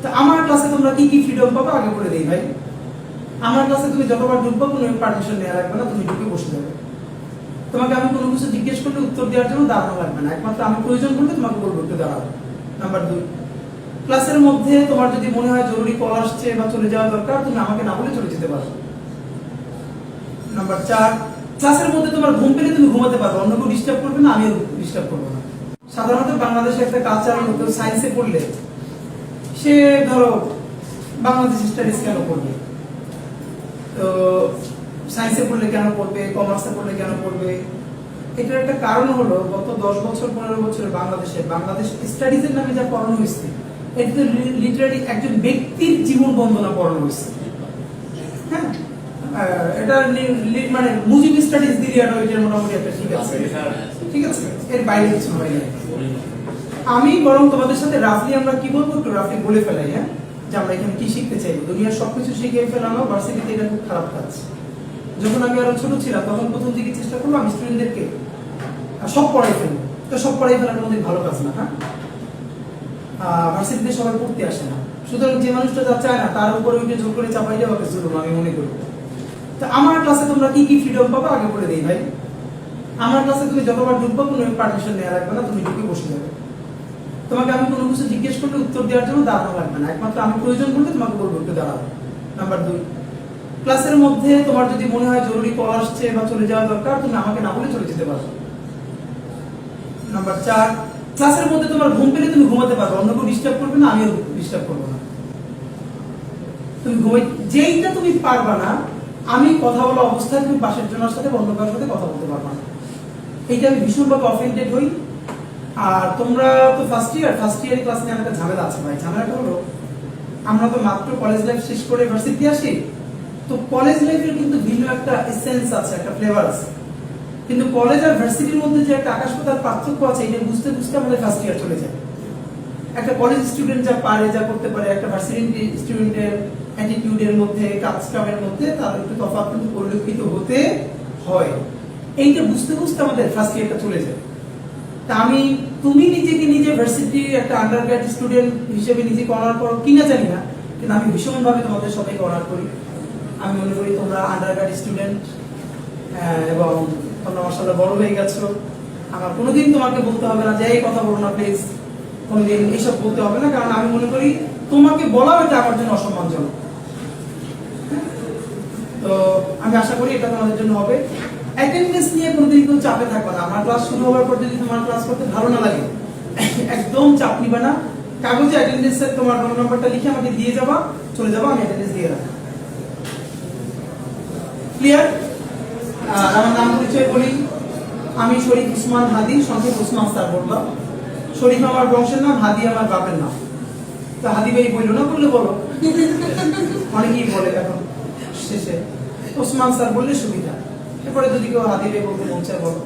তো আমার ক্লাসে তোমরা কি কি ফ্রিডম পাবে আগে বলে দেই ভাই। আমার ক্লাসে তুমি যতবার ঢুকবো কোনো পারমিশন নেওয়া লাগবে না, তুমি ঢুকে বসে যাবে। তোমাকে আমি কোনো কিছু জিজ্ঞেস করলে উত্তর দেওয়ার জন্য দাঁড়ানো লাগবে না, একমাত্র আমি প্রয়োজন করলে তোমাকে বলবো একটু দাঁড়াও। নাম্বার 2, ক্লাসের মধ্যে তোমার যদি মনে হয় জরুরি কল আসছে বা চলে যাওয়া দরকার, তুমি আমাকে না বলে চলে যেতে পারো। নাম্বার 4, ক্লাসের মধ্যে তোমার ঘুম পেলে তুমি ঘুমাতে পারবে, অন্য কেউ ডিস্টার্ব করবে না, আমিও ডিস্টার্ব করবো না। সাধারণত বাংলাদেশে একটা কালচার হলো কেউ সায়েন্সে পড়লে সে ধরো বাংলাদেশ স্টাডিজ কেন পড়বে, তো সায়েন্সে পড়লে কেন পড়বে, কমার্সে পড়লে কেন পড়বে, এটার একটা কারণ হলো গত 10 বছর 15 বছরে বাংলাদেশ স্টাডিজের নামে যা পড়ানো হয়েছে, এটা লিটারালি একজন ব্যক্তির জীবন বন্দনা পড়ানো হয়েছে। হ্যাঁ, এটা মানে মুজিব স্টাডিজ দিলে এটা মোটামুটি একটা ঠিক আছে, এর বাইরে কিছু হয় না। আমি বরং তোমাদের সাথে রাফলি আমরা কি বলবো একটু রাফলি বলে ফেলাই, হ্যাঁ, যে আমরা এখানে কি শিখতে চাই। দুনিয়ার সবকিছু শিখে ফেলানো ভার্সিটিতে এটা খুব খারাপ কাজ। যখন আমি আরো ছোট ছিলাম তখন প্রথম দিকে চেষ্টা করলাম স্টুডেন্টদেরকে সব পড়াই ফেলবো, তো সব পড়াই ফেলার মধ্যে ভালো কাজ না। হ্যাঁ, ভার্সিটিতে সবাই পড়তে আসে না, সুতরাং যে মানুষটা যা চায় না তার উপরে উঠে জোর করে চাপাই দেওয়া জুলুম আমি মনে করি। তো আমার ক্লাসে তোমরা কি কি ফ্রিডম পাবে আগে বলে দেই ভাই। আমার ক্লাসে তুমি যতবার ঢুকবো কোনো পারমিশন নেওয়া লাগবে না, তুমি ঢুকে বসে যাবে। তোমাকে আমি কোনো কিছু জিজ্ঞেস করলে উত্তর দেওয়ার জন্য দাঁড়ানো লাগবে না, একমাত্র আমি প্রয়োজন করলে তোমাকে বলবো একটু দাঁড়াও। নাম্বার 2, ক্লাসের মধ্যে তোমার যদি মনে হয় জরুরি কল আসছে বা চলে যাওয়া দরকার, তুমি আমাকে না বলে চলে যেতে পারো। নাম্বার 4, ক্লাসের মধ্যে তোমার ঘুম পেলে তুমি ঘুমাতে পারবে, অন্য কেউ ডিস্টার্ব করবে না, আমিও ডিস্টার্ব করবো না। তুমি ঘুমাই যেইটা তুমি পারবা না, আমি কথা বলা অবস্থায় তুমি পাশের জনের সাথে অন্য কারোর সাথে কথা বলতে পারবা না। এইটা আমি ভীষণভাবে অফেন্ডেড হই। আর তোমরা তো ফার্স্ট ইয়ার ক্লাস নিয়ে একটা ঝামেলা আছে ভাই। ঝামেলাটা হলো আমরা তো মাত্র কলেজ লাইফ শেষ করে ইউনিভার্সিটি আসি, তো কলেজ লাইফের কিন্তু ভিন্ন একটা এসেন্স আছে, একটা ফ্লেভার আছে। কিন্তু কলেজ আর ভার্সিটির মধ্যে যে একটা আকাশ পাতাল পার্থক্য আছে, এটা বুঝতে বুঝতে আমাদের ফার্স্ট ইয়ার চলে যায়। একটা কলেজ স্টুডেন্ট যা পারে, যা করতে পারে, একটা ভার্সিটি স্টুডেন্টের অ্যাটিটিউডের মধ্যে, কাজকামের মধ্যে তার একটু তফাৎ কিন্তু পরিলক্ষিত হতে হয়। এইটা বুঝতে বুঝতে আমাদের ফার্স্ট ইয়ারটা চলে যায়। তা তুমি নিজেকে নিজে ভার্সিটি একটা আন্ডারগ্রেড স্টুডেন্ট হিসেবে নিজেকে অনার করো কিনা জানি না, কিন্তু আমি ভীষণভাবে তোমাদের সবাইকে অনার করি। আমি মনে করি তোমরা আন্ডারগ্রেড স্টুডেন্ট এবং তোমরা মাশাআল্লাহ বড় হয়ে গেছো। আমার কোনোদিন তোমাকে বলতে হবে না যে এই কথা বলো না প্লিজ, কোনোদিন এইসব বলতে হবে না, কারণ আমি মনে করি তোমাকে বলা এটা আমার জন্য অসম্মানজনক। তো আমি আশা করি এটা তোমাদের জন্য হবে। অ্যাটেন্ডেন্স নিয়ে কোনোদিন কেউ চাপে থাকবে না। আমার ক্লাস শুরু হওয়ার পর যদি তোমার ক্লাস করতে ভালো না লাগে, একদম চাপ নিবে না। কাগজে অ্যাটেন্ডেন্সের তোমার রোল নাম্বারটা লিখে আমাকে দিয়ে যাবা, চলে যাবা, আমি অ্যাটেন্ডেন্স দিয়ে রাখবো। ক্লিয়ার? আমার নাম পরিচয় বলি, আমি শরীফ উসমান হাদি, সংক্ষেপ উসমান স্যার বললাম। শরীফ আমার বংশের নাম, হাদি আমার বাপের নাম। তো হাদি ভাই বললো না, বললে বলো, অনেকেই বলে এখন শেষে উসমান স্যার বললে সুবিধা। এরপরে যদি কেউ হাদি ভাই বলতে মন চায় বলো।